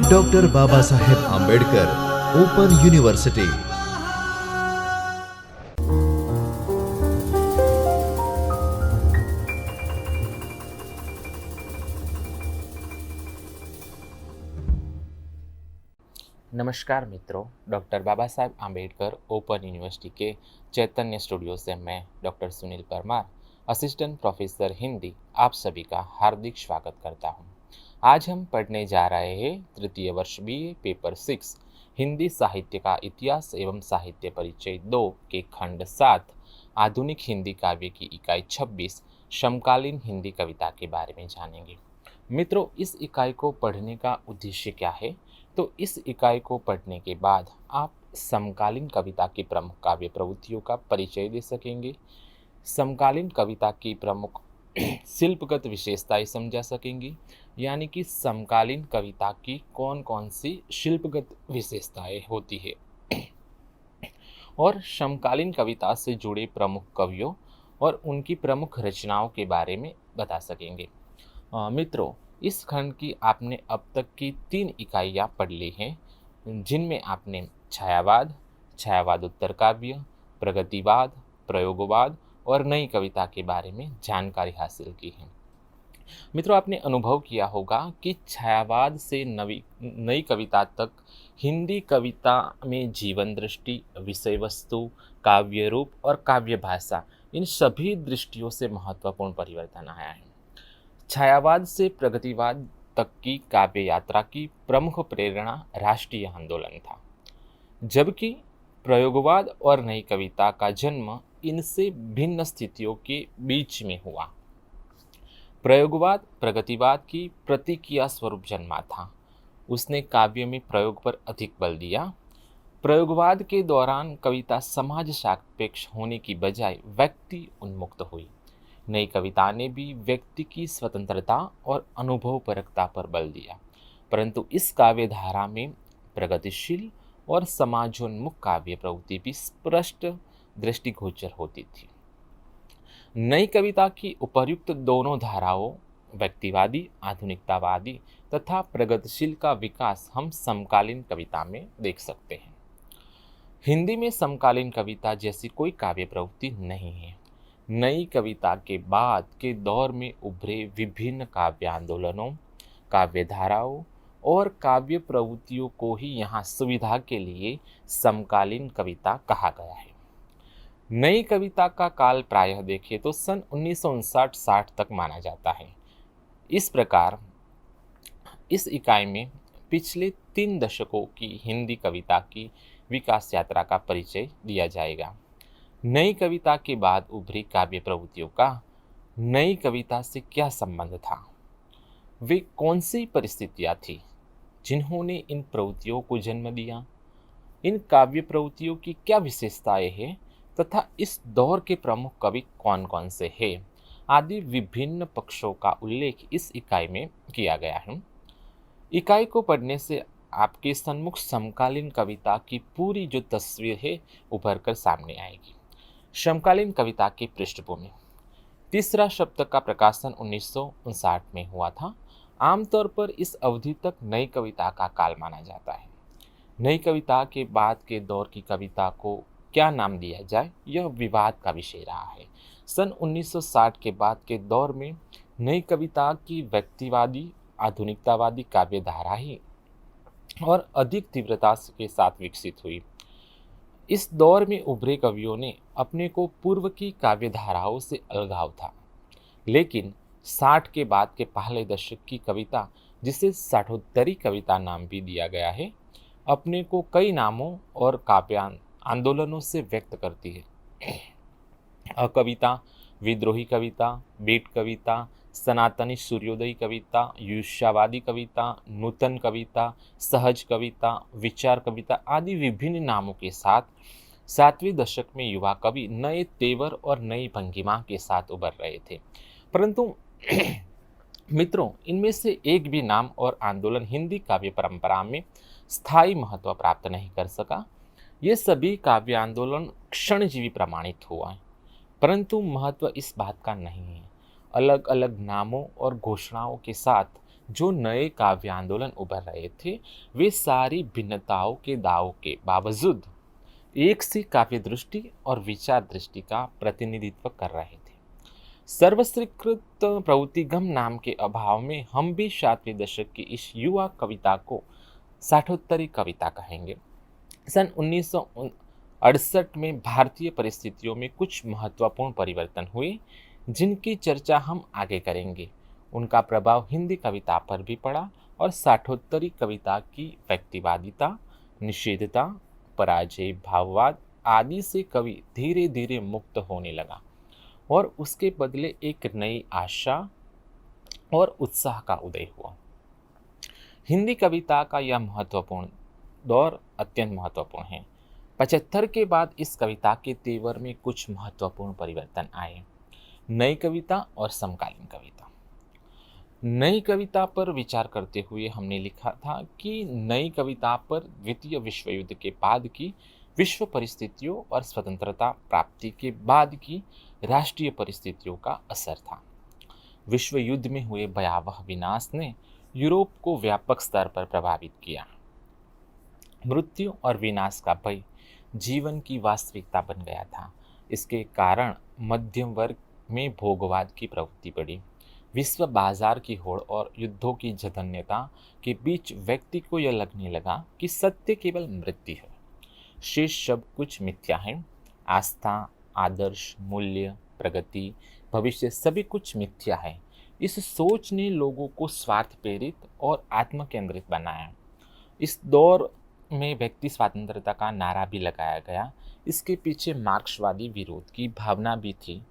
Doctor Baba Saheb Ambedkar open university. नमस्कार मित्रों, doctor Baba Saheb Ambedkar open university के चैतन्य स्टूडियो से मैं doctor Sunil Parmar, assistant professor Hindi, आप सभी का हार्दिक स्वागत करता हूं। आज हम पढ़ने जा रहे हैं तृतीय वर्ष BA पेपर 6 हिंदी साहित्य का इतिहास एवं साहित्य परिचय 2 के खंड 7 आधुनिक हिंदी काव्य की इकाई 26 समकालीन हिंदी कविता के बारे में जानेंगे। मित्रों, इस इकाई को पढ़ने का उद्देश्य क्या है? तो इस इकाई को पढ़ने के बाद आप समकालीन कविता की प्रमुख काव्य प्रवृत्तियों का परिचय दे सकेंगे, समकालीन कविता की प्रमुख शिल्पगत विशेषताएं समझा सकेंगे, यानी कि समकालीन कविता की कौन कौन सी शिल्पगत विशेषताएं होती है, और समकालीन कविता से जुड़े प्रमुख कवियों और उनकी प्रमुख रचनाओं के बारे में बता सकेंगे। मित्रों, इस खंड की आपने अब तक की 3 इकाइयाँ पढ़ ली हैं, जिनमें आपने छायावाद, छायावाद उत्तर काव्य, प्रगतिवाद, प्रयोगवाद और नई कविता के बारे में जानकारी हासिल की है। मित्रों, आपने अनुभव किया होगा कि छायावाद से नई कविता तक हिंदी कविता में जीवन दृष्टि, विषय वस्तु, काव्य रूप और काव्य भाषा, इन सभी दृष्टियों से महत्वपूर्ण परिवर्तन आया है। छायावाद से प्रगतिवाद तक की काव्य यात्रा की प्रमुख प्रेरणा राष्ट्रीय आंदोलन था, जबकि प्रयोगवाद और नई कविता का जन्म इनसे भिन्न स्थितियों के बीच में हुआ। प्रयोगवाद प्रगतिवाद की प्रतिक्रिया स्वरूप जन्मा था। उसने काव्य में प्रयोग पर अधिक बल दिया। प्रयोगवाद के दौरान कविता समाज सापेक्ष होने की बजाय व्यक्ति उन्मुक्त हुई। नई कविता ने भी व्यक्ति की स्वतंत्रता और अनुभवपरकता पर बल दिया, परंतु इस काव्य धारा में प्रगतिशील और समाजोन्मुख काव्य प्रवृत्ति भी स्पष्ट दृष्टिगोचर होती थी। नई कविता की उपर्युक्त दोनों धाराओं, व्यक्तिवादी, आधुनिकतावादी तथा प्रगतिशील का विकास हम समकालीन कविता में देख सकते हैं। हिंदी में समकालीन कविता जैसी कोई काव्य प्रवृत्ति नहीं है। नई कविता के बाद के दौर में उभरे विभिन्न काव्य आंदोलनों, काव्य धाराओं और काव्य प्रवृत्तियों को ही यहाँ सुविधा के लिए समकालीन कविता कहा गया है। नई कविता का काल प्रायः देखें तो सन 1959-60 तक माना जाता है। इस प्रकार इस इकाई में पिछले 3 दशकों की हिंदी कविता की विकास यात्रा का परिचय दिया जाएगा। नई कविता के बाद उभरी काव्य प्रवृत्तियों का नई कविता से क्या संबंध था? वे कौन सी परिस्थितियाँ थी जिन्होंने इन प्रवृत्तियों को जन्म दिया? इन काव्य प्रवृत्तियों की क्या विशेषताएं हैं तथा इस दौर के प्रमुख कवि कौन कौन से हैं आदि विभिन्न पक्षों का उल्लेख इस इकाई में किया गया है। इकाई को पढ़ने से आपके सन्मुख समकालीन कविता की पूरी जो तस्वीर है उभर कर सामने आएगी। समकालीन कविता की पृष्ठभूमि। तीसरा शब्द का प्रकाशन 1959 में हुआ था। आमतौर पर इस अवधि तक नई कविता का काल माना जाता है। नई कविता के बाद के दौर की कविता को क्या नाम दिया जाए, यह विवाद का विषय रहा है। सन 1960 के बाद के दौर में नई कविता की व्यक्तिवादी, आधुनिकतावादी काव्य धारा ही और अधिक तीव्रता के साथ विकसित हुई। इस दौर में उभरे कवियों ने अपने को पूर्व की काव्य धाराओं से अलगाव था, लेकिन 60 के बाद के पहले दशक की कविता, जिसे साठोत्तरी कविता नाम भी दिया गया है, अपने को कई नामों और काव्य आंदोलनों से व्यक्त करती है। अकविता, विद्रोही कविता, बेट कविता, सनातनी सूर्योदयी कविता, यूर्ष्यावादी कविता, नूतन कविता, सहज कविता, विचार कविता आदि विभिन्न नामों के साथ 7वें दशक में युवा कवि नए तेवर और नई भंगिमा के साथ उभर रहे थे। परंतु मित्रों, इनमें से एक भी नाम और आंदोलन हिंदी काव्य परंपरा में स्थायी महत्व प्राप्त नहीं कर सका। ये सभी काव्य आंदोलन क्षणजीवी प्रमाणित हुआ है, परंतु महत्व इस बात का नहीं है। अलग अलग नामों और घोषणाओं के साथ जो नए काव्य आंदोलन उभर रहे थे, वे सारी भिन्नताओं के दावों के बावजूद एक सी काव्य दृष्टि और विचार दृष्टि का प्रतिनिधित्व कर रहे थे। सर्वस्वीकृत प्रवृत्तिगम नाम के अभाव में हम भी 7वें दशक की इस युवा कविता को साठोत्तरी कविता कहेंगे। सन 1968 में भारतीय परिस्थितियों में कुछ महत्वपूर्ण परिवर्तन हुए, जिनकी चर्चा हम आगे करेंगे। उनका प्रभाव हिंदी कविता पर भी पड़ा और साठोत्तरी कविता की व्यक्तिवादिता, निषेधता, पराजय, भाववाद आदि से कवि धीरे धीरे मुक्त होने लगा और उसके बदले एक नई आशा और उत्साह का उदय हुआ। हिंदी कविता का यह महत्वपूर्ण दौर अत्यंत महत्वपूर्ण है। 75 के बाद इस कविता के तेवर में कुछ महत्वपूर्ण परिवर्तन आए। नई कविता और समकालीन कविता। नई कविता पर विचार करते हुए हमने लिखा था कि नई कविता पर द्वितीय विश्व युद्ध के बाद की विश्व परिस्थितियों और स्वतंत्रता प्राप्ति के बाद की राष्ट्रीय परिस्थितियों का असर था। विश्व युद्ध में हुए भयावह विनाश ने यूरोप को व्यापक स्तर पर प्रभावित किया। मृत्यु और विनाश का भय जीवन की वास्तविकता बन गया था। इसके कारण मध्यम वर्ग में भोगवाद की प्रवृत्ति बढ़ी। विश्व बाजार की होड़ और युद्धों की जघन्यता के बीच व्यक्ति को यह लगने लगा कि सत्य केवल मृत्यु है, शेष सब कुछ मिथ्या है। आस्था, आदर्श, मूल्य, प्रगति, भविष्य सभी कुछ मिथ्या है। इस सोच ने लोगों को स्वार्थ प्रेरित और आत्म केंद्रित बनाया। इस दौर में व्यक्ति स्वतंत्रता का नारा भी लगाया गया। इसके पीछे मार्क्सवादी विरोध की भावना भी थी।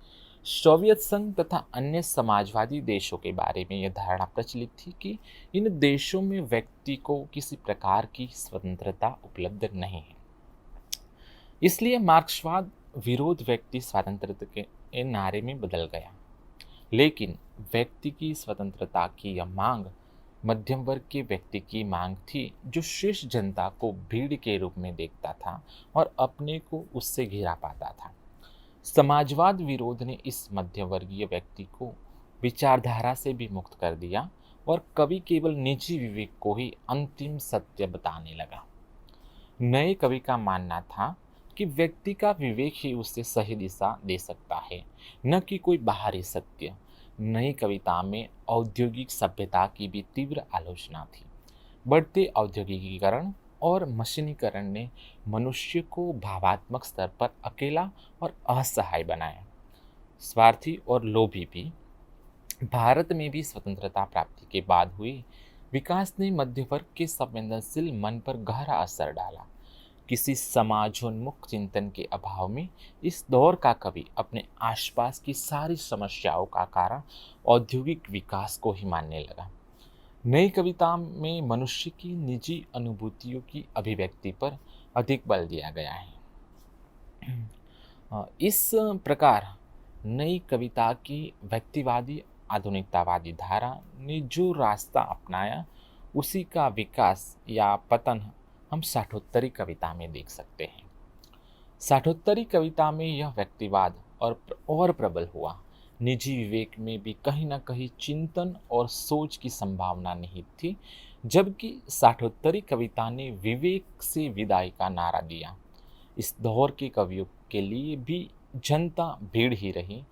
सोवियत संघ तथा अन्य समाजवादी देशों के बारे में यह धारणा प्रचलित थी कि इन देशों में व्यक्ति को किसी प्रकार की स्वतंत्रता उपलब्ध नहीं है। इसलिए मार्क्सवाद विरोध व्यक्ति स्वतंत्रता के नारे में बदल गया। लेकिन व्यक्ति की स्वतंत्रता की यह मांग मध्यम वर्ग के व्यक्ति की मांग थी, जो शेष जनता को भीड़ के रूप में देखता था और अपने को उससे घिरा पाता था। समाजवाद विरोध ने इस मध्यवर्गीय व्यक्ति को विचारधारा से भी मुक्त कर दिया और कवि केवल निजी विवेक को ही अंतिम सत्य बताने लगा। नए कवि का मानना था कि व्यक्ति का विवेक ही उसे सही दिशा दे सकता है, न कि कोई बाहरी सत्य। नई कविता में औद्योगिक सभ्यता की भी तीव्र आलोचना थी। बढ़ते औद्योगिकीकरण और मशीनीकरण ने मनुष्य को भावात्मक स्तर पर अकेला और असहाय बनाया। स्वार्थी और लोभी भी। भारत में भी स्वतंत्रता प्राप्ति के बाद हुए विकास ने मध्य वर्ग के संवेदनशील मन पर गहरा असर डाला। किसी समाजोन्मुख चिंतन के अभाव में इस दौर का कवि अपने आसपास की सारी समस्याओं का कारण औद्योगिक विकास को ही मानने लगा। नई कविता में मनुष्य की निजी अनुभूतियों की अभिव्यक्ति पर अधिक बल दिया गया है। इस प्रकार नई कविता की व्यक्तिवादी आधुनिकतावादी धारा ने जो रास्ता अपनाया, उसी का विकास या पतन हम साठोत्तरी कविता में देख सकते हैं। साठोत्तरी कविता में यह व्यक्तिवाद और प्रबल हुआ। निजी विवेक में भी कहीं न कहीं चिंतन और सोच की संभावना निहित थी, जबकि साठोत्तरी कविता ने विवेक से विदाई का नारा दिया। इस दौर के कवियों के लिए भी जनता भीड़ ही रही।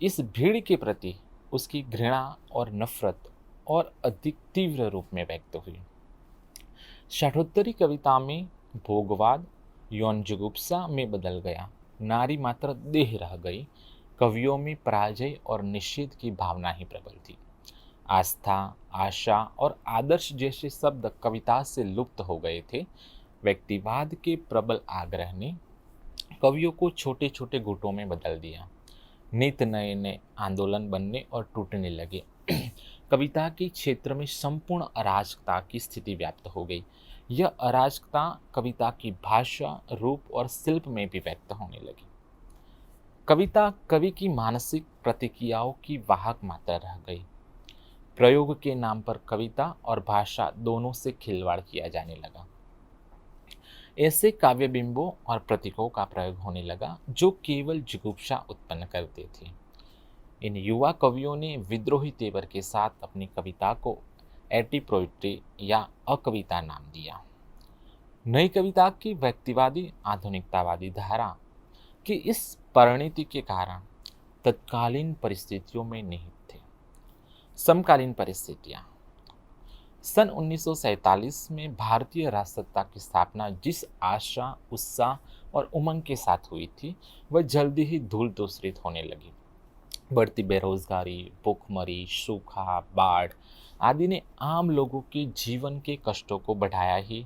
इस भीड़ के प्रति उसकी घृणा और नफरत और अधिक तीव्र रूप में व्यक्त हुई। साठोत्तरी कविता में भोगवाद यौन जुगुप्सा में बदल गया। नारी मात्र देह रह गई। कवियों में पराजय और निषेध की भावना ही प्रबल थी। आस्था, आशा और आदर्श जैसे शब्द कविता से लुप्त हो गए थे। व्यक्तिवाद के प्रबल आग्रह ने कवियों को छोटे छोटे गुटों में बदल दिया। नित नए नए आंदोलन बनने और टूटने लगे। कविता के क्षेत्र में संपूर्ण अराजकता की स्थिति व्याप्त हो गई। यह अराजकता कविता की भाषा, रूप और शिल्प में भी व्यक्त होने लगी। कविता कवि की मानसिक प्रतिक्रियाओं की वाहक मात्र रह गई। प्रयोग के नाम पर कविता और भाषा दोनों से खिलवाड़ किया जाने लगा। ऐसे काव्य बिंबों और प्रतीकों का प्रयोग होने लगा जो केवल जुगुप्सा उत्पन्न करते थे। इन युवा कवियों ने विद्रोही तेवर के साथ अपनी कविता को एटी पोइट्री या अकविता नाम दिया। नई कविता की व्यक्तिवादी आधुनिकतावादी धारा की इस परिणति के कारण तत्कालीन परिस्थितियों में निहित थे। समकालीन परिस्थितियां सन 1947 में भारतीय राष्ट्रसत्ता की स्थापना जिस आशा, उत्साह और उमंग के साथ हुई थी, वह जल्दी ही धूल धूसरित होने लगी। बढ़ती बेरोजगारी, भूखमरी, सूखा, बाढ़ आदि ने आम लोगों के जीवन के कष्टों को बढ़ाया ही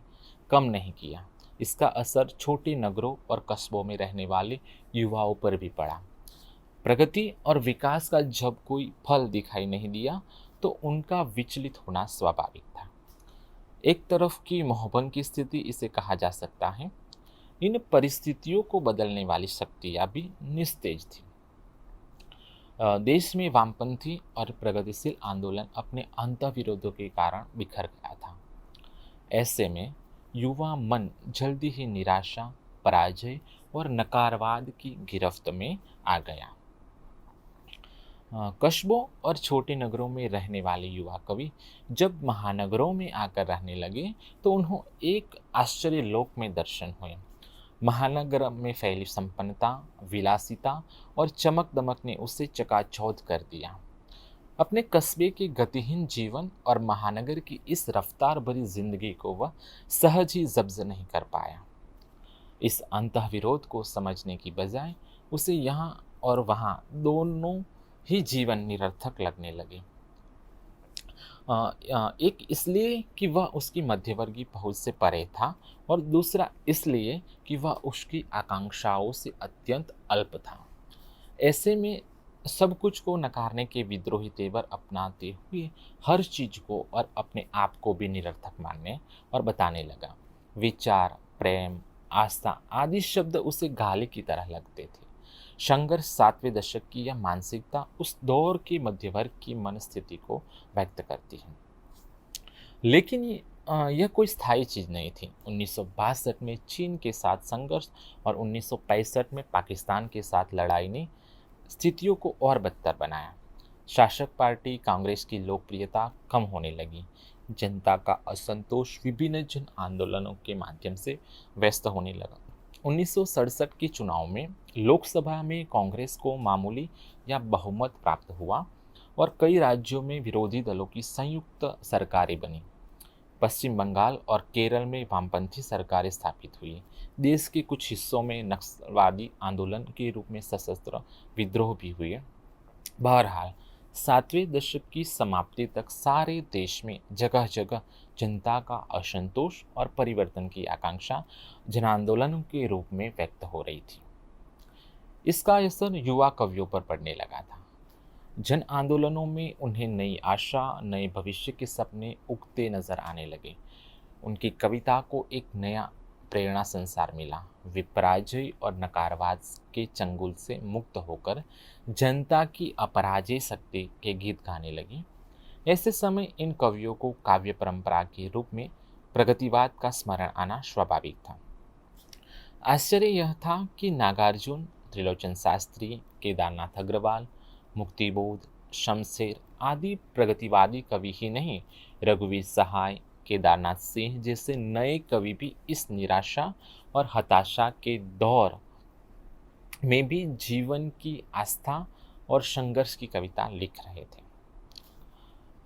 कम नहीं किया। इसका असर छोटे नगरों और कस्बों में रहने वाले युवाओं पर भी पड़ा। प्रगति और विकास का जब कोई फल दिखाई नहीं दिया, तो उनका विचलित होना स्वाभाविक था। एक तरफ की मोहभंग की स्थिति इसे कहा जा सकता है। इन परिस्थितियों को बदलने वाली शक्तियां भी निस्तेज थी। देश में वामपंथी और प्रगतिशील आंदोलन अपने अंतर्विरोधों के कारण बिखर गया था। ऐसे में युवा मन जल्दी ही निराशा, पराजय और नकारवाद की गिरफ्त में आ गया। कस्बों और छोटे नगरों में रहने वाले युवा कवि जब महानगरों में आकर रहने लगे, तो उन्हें एक आश्चर्य लोक में दर्शन हुए। महानगर में फैली संपन्नता, विलासिता और चमक दमक ने उसे चकाचौंध कर दिया। अपने कस्बे के गतिहीन जीवन और महानगर की इस रफ्तार भरी जिंदगी को वह सहज ही जब्त नहीं कर पाया। इस अंतःविरोध को समझने की बजाय उसे यहाँ और वहाँ दोनों ही जीवन निरर्थक लगने लगे। एक इसलिए कि वह उसकी मध्यवर्गीय पहुंच से परे था, और दूसरा इसलिए कि वह उसकी आकांक्षाओं से अत्यंत अल्प था। ऐसे में सब कुछ को नकारने के विद्रोही तेवर अपनाते हुए हर चीज को और अपने आप को भी निरर्थक मानने और बताने लगा। विचार, प्रेम, आस्था आदि शब्द उसे गाली की तरह लगते थे। संघर्ष 7वें दशक की यह मानसिकता उस दौर के मध्यवर्ग की मनस्थिति को व्यक्त करती है। लेकिन यह कोई स्थायी चीज नहीं थी। 1962 में चीन के साथ संघर्ष और 1965 में पाकिस्तान के साथ लड़ाई ने स्थितियों को और बदतर बनाया। शासक पार्टी कांग्रेस की लोकप्रियता कम होने लगी। जनता का असंतोष विभिन्न जन आंदोलनों के माध्यम से व्यस्त होने लगा। 1967 के चुनाव में लोकसभा में कांग्रेस को मामूली या बहुमत प्राप्त हुआ और कई राज्यों में विरोधी दलों की संयुक्त सरकारें बनी। पश्चिम बंगाल और केरल में वामपंथी सरकारें स्थापित हुई। देश के कुछ हिस्सों में नक्सलवादी आंदोलन के रूप में सशस्त्र विद्रोह भी हुए। बहरहाल 7वें दशक की समाप्ति तक सारे देश में जगह जगह जनता का असंतोष और परिवर्तन की आकांक्षा जन आंदोलनों के रूप में व्यक्त हो रही थी। इसका असर युवा कवियों पर पड़ने लगा था। जन आंदोलनों में उन्हें नई आशा, नए भविष्य के सपने उगते नजर आने लगे। उनकी कविता को एक नया प्रेरणा संसार मिला। वे पराजय और नकारवाद के चंगुल से मुक्त होकर जनता की अपराजय शक्ति के गीत गाने लगी। ऐसे समय इन कवियों को काव्य परंपरा के रूप में प्रगतिवाद का स्मरण आना स्वाभाविक था। आश्चर्य यह था कि नागार्जुन, त्रिलोचन शास्त्री, केदारनाथ अग्रवाल, मुक्तिबोध, शमशेर आदि प्रगतिवादी कवि ही नहीं, रघुवीर सहाय, केदारनाथ सिंह जैसे नए कवि भी इस निराशा और हताशा के दौर में भी जीवन की आस्था और संघर्ष की कविता लिख रहे थे।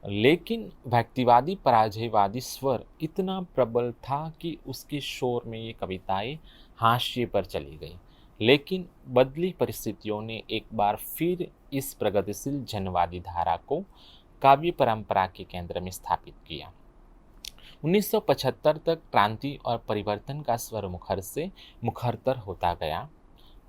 लेकिन व्यक्तिवादी पराजयवादी स्वर इतना प्रबल था कि उसके शोर में ये कविताएं हाशिए पर चली गई। लेकिन बदली परिस्थितियों ने एक बार फिर इस प्रगतिशील जनवादी धारा को काव्य परंपरा के केंद्र में स्थापित किया। 1975 तक क्रांति और परिवर्तन का स्वर मुखर से मुखरतर होता गया।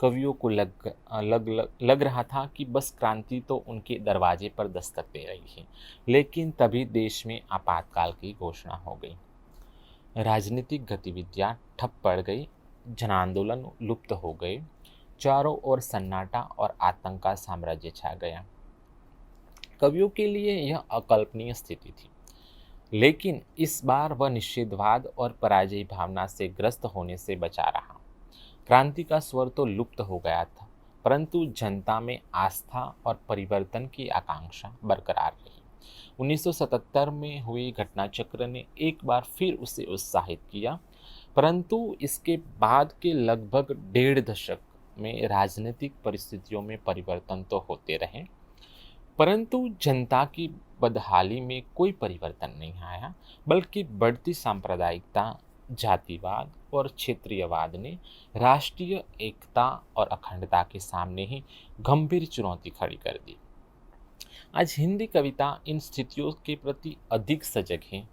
कवियों को लग रहा था कि बस क्रांति तो उनके दरवाजे पर दस्तक दे रही है। लेकिन तभी देश में आपातकाल की घोषणा हो गई। राजनीतिक गतिविधियां ठप पड़ गई, जन आंदोलन लुप्त हो गए, चारों ओर सन्नाटा और आतंक का साम्राज्य छा गया। कवियों के लिए यह अकल्पनीय स्थिति थी। लेकिन इस बार वह निषेधवाद और पराजय भावना से ग्रस्त होने से बचा रहा। क्रांति का स्वर तो लुप्त हो गया था, परंतु जनता में आस्था और परिवर्तन की आकांक्षा बरकरार रही। 1977 में हुई घटनाचक्र ने एक बार फिर उसे उत्साहित किया, परंतु इसके बाद के लगभग डेढ़ दशक में राजनीतिक परिस्थितियों में परिवर्तन तो होते रहे, परंतु जनता की बदहाली में कोई परिवर्तन नहीं आया, बल्कि बढ़ती सांप्रदायिकता, जातिवाद और क्षेत्रीयवाद ने राष्ट्रीय एकता और अखंडता के सामने ही गंभीर चुनौती खड़ी कर दी। आज हिंदी कविता इन स्थितियों के प्रति अधिक सजग है,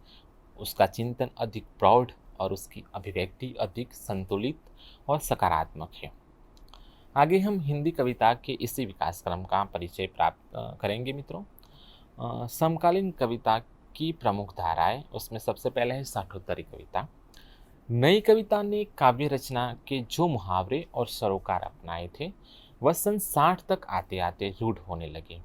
उसका चिंतन अधिक प्रौढ़ और उसकी अभिव्यक्ति अधिक संतुलित और सकारात्मक है। आगे हम हिंदी कविता के इसी विकास क्रम का परिचय प्राप्त करेंगे मित्रों। समकालीन कविता की प्रमुख धाराएं, उसमें सबसे पहले है साठोत्तरी कविता। नई कविता ने काव्य रचना के जो मुहावरे और सरोकार अपनाए थे वह सन 60 तक आते आते रूढ़ होने लगे।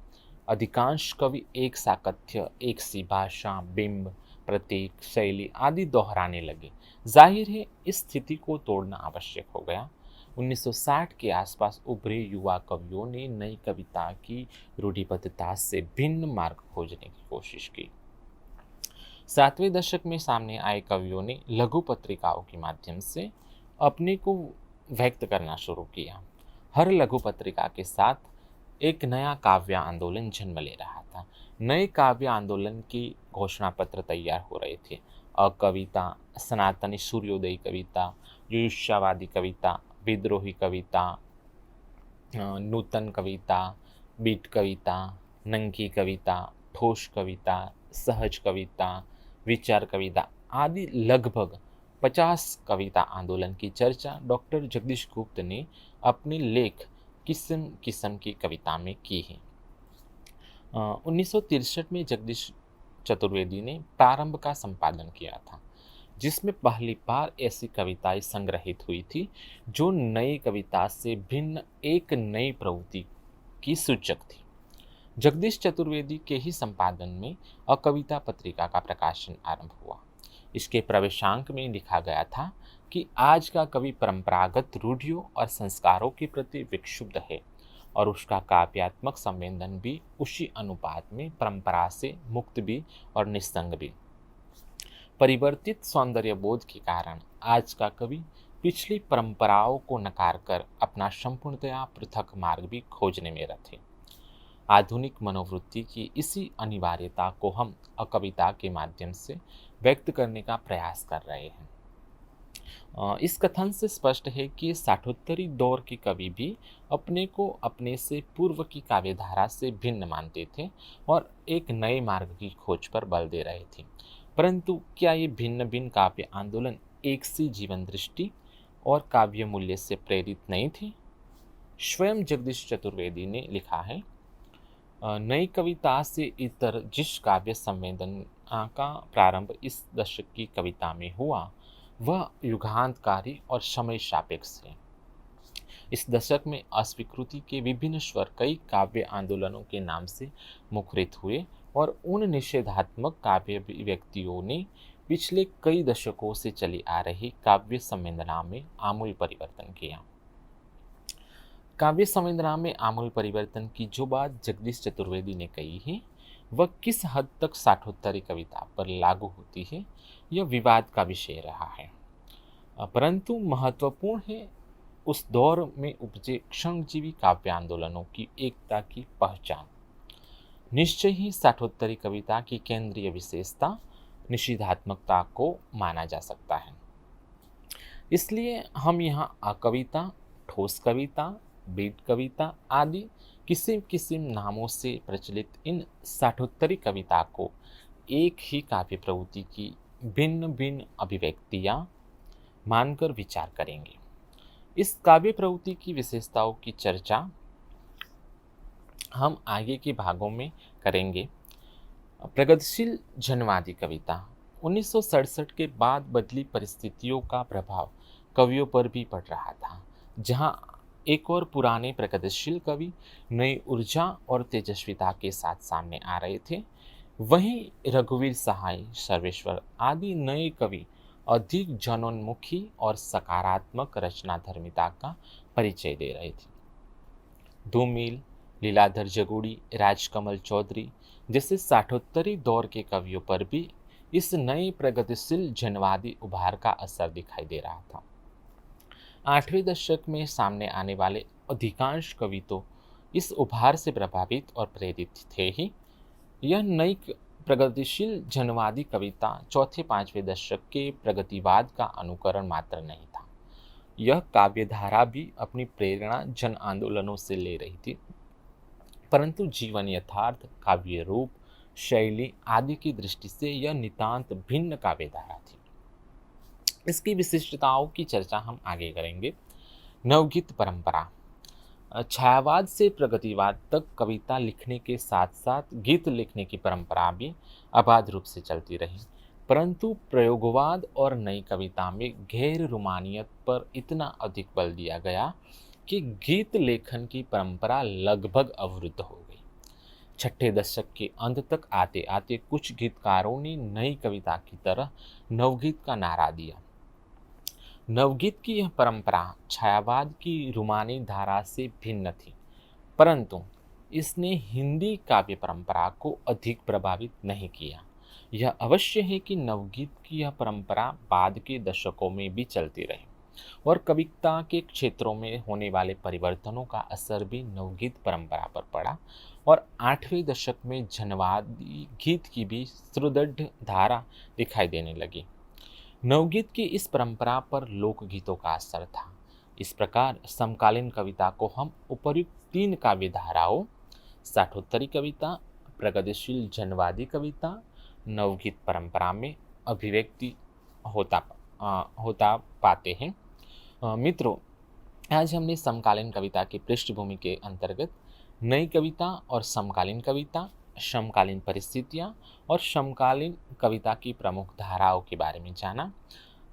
अधिकांश कवि एक साकथ्य, एक सी भाषा, बिंब, प्रतीक, शैली आदि दोहराने लगे। जाहिर है इस स्थिति को तोड़ना आवश्यक हो गया। 1960 के आसपास उभरे युवा कवियों ने नई कविता की रूढ़िबद्धता से भिन्न मार्ग खोजने की कोशिश की। 7वें दशक में सामने आए कवियों ने लघु पत्रिकाओं के माध्यम से अपने को व्यक्त करना शुरू किया। हर लघु पत्रिका के साथ एक नया काव्य आंदोलन जन्म ले रहा था। नए काव्य आंदोलन की घोषणा पत्र तैयार हो रहे थे। अकविता, सनातनी सूर्योदयी कविता, युष्यावादी कविता, विद्रोही कविता, नूतन कविता, बीट कविता, नंगी कविता, ठोस कविता, सहज कविता, विचार कविता आदि लगभग 50 कविता आंदोलन की चर्चा डॉक्टर जगदीश गुप्त ने अपने लेख किस्म किस्म की कविता में की है। 1963 में जगदीश चतुर्वेदी ने प्रारंभ का संपादन किया था, जिसमें पहली बार ऐसी कविताएं संग्रहित हुई थी जो नई कविता से भिन्न एक नई प्रवृत्ति की सूचक थी। जगदीश चतुर्वेदी के ही संपादन में अकविता पत्रिका का प्रकाशन आरंभ हुआ। इसके प्रवेशांक में लिखा गया था कि आज का कवि परंपरागत रूढ़ियों और संस्कारों के प्रति विक्षुब्ध है और उसका काव्यात्मक संवेदन भी उसी अनुपात में परंपरा से मुक्त भी और निस्संग भी। परिवर्तित सौंदर्य बोध के कारण आज का कवि पिछली परंपराओं को नकार कर अपना संपूर्णतया पृथक मार्ग भी खोजने में रथे। आधुनिक मनोवृत्ति की इसी अनिवार्यता को हम अकविता के माध्यम से व्यक्त करने का प्रयास कर रहे हैं। इस कथन से स्पष्ट है कि साठोत्तरी दौर के कवि भी अपने को अपने से पूर्व की काव्यधारा से भिन्न मानते थे और एक नए मार्ग की खोज पर बल दे रहे थे। परंतु क्या ये भिन्न भिन्न काव्य आंदोलन एक सी जीवन दृष्टि और काव्य मूल्य से प्रेरित नहीं थे? स्वयं जगदीश चतुर्वेदी ने लिखा है, नई कविता से इतर जिस काव्य संवेदन का प्रारंभ इस दशक की कविता में हुआ वह युगांतकारी और समय सापेक्ष है। इस दशक में अस्वीकृति के विभिन्न स्वर कई काव्य आंदोलनों के नाम से मुखरित हुए और उन निषेधात्मक काव्य व्यक्तियों ने पिछले कई दशकों से चली आ रही काव्य संवेदना में आमूल परिवर्तन किया। काव्य संवेदना में आमूल परिवर्तन की जो बात जगदीश चतुर्वेदी ने कही है वह किस हद तक साठोत्तरी कविता पर लागू होती है यह विवाद का विषय रहा है, परंतु महत्वपूर्ण है उस दौर में उपजे क्षणजीवी काव्य आंदोलनों की एकता की पहचान। निश्चय ही साठोत्तरी कविता की केंद्रीय विशेषता निषेधात्मकता को माना जा सकता है। इसलिए हम यहाँ अकविता, ठोस कविता, बीट कविता आदि किसी किस्म नामों से प्रचलित इन साठोत्तरी कविता को एक ही काव्य प्रवृत्ति की भिन्न भिन्न अभिव्यक्तियाँ मानकर विचार करेंगे। इस काव्य प्रवृत्ति की विशेषताओं की चर्चा हम आगे के भागों में करेंगे। प्रगतिशील जनवादी कविता 1967 के बाद बदली परिस्थितियों का प्रभाव कवियों पर भी पड़ रहा था। जहां एक और पुराने प्रगतिशील कवि नई ऊर्जा और तेजस्विता के साथ सामने आ रहे थे, वहीं रघुवीर सहाय, सर्वेश्वर आदि नए कवि अधिक जनोन्मुखी और सकारात्मक रचनाधर्मिता का परिचय दे रहे थे। धूमिल, लीलाधर जगुड़ी, राजकमल चौधरी जिससे साठोत्तरी दौर के कवियों पर भी इस नए प्रगतिशील जनवादी उभार का असर दिखाई दे रहा था। 8वें दशक में सामने आने वाले अधिकांश कवि तो इस उभार से प्रभावित और प्रेरित थे ही। यह नई प्रगतिशील जनवादी कविता चौथे पांचवें दशक के प्रगतिवाद का अनुकरण मात्र नहीं था, यह काव्यधारा भी अपनी प्रेरणा जन आंदोलनों से ले रही थी, परंतु जीवन यथार्थ, काव्य रूप, शैली आदि की दृष्टि से यह नितांत भिन्न काव्यधारा थी। इसकी विशिष्टताओं की चर्चा हम आगे करेंगे। नवगीत परंपरा। छायावाद से प्रगतिवाद तक कविता लिखने के साथ साथ गीत लिखने की परंपरा भी अबाध रूप से चलती रही, परंतु प्रयोगवाद और नई कविता में गैर रोमानियत पर इतना अधिक बल दिया गया कि गीत लेखन की परंपरा लगभग अवरुद्ध हो गई। छठे दशक के अंत तक आते आते कुछ गीतकारों ने नई कविता की तरह नवगीत का नारा दिया। नवगीत की यह परंपरा छायावाद की रूमानी धारा से भिन्न थी, परंतु इसने हिंदी काव्य परंपरा को अधिक प्रभावित नहीं किया। यह अवश्य है कि नवगीत की यह परंपरा बाद के दशकों में भी चलती रही और कविता के क्षेत्रों में होने वाले परिवर्तनों का असर भी नवगीत परंपरा पर पड़ा और 8वें दशक में जनवादी गीत की भी सुदृढ़ धारा दिखाई देने लगी। नवगीत की इस परंपरा पर लोकगीतों का असर था। इस प्रकार समकालीन कविता को हम उपर्युक्त 3 काव्य धाराओं साठोत्तरी कविता, प्रगतिशील जनवादी कविता, नवगीत परंपरा में अभिव्यक्ति होता पाते हैं। मित्रों, आज हमने समकालीन कविता की पृष्ठभूमि के अंतर्गत नई कविता और समकालीन कविता, समकालीन परिस्थितियाँ और समकालीन कविता की प्रमुख धाराओं के बारे में जाना।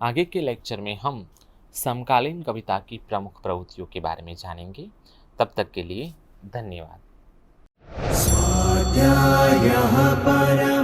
आगे के लेक्चर में हम समकालीन कविता की प्रमुख प्रवृत्तियों के बारे में जानेंगे। तब तक के लिए धन्यवाद। स्वाध्यायः परः।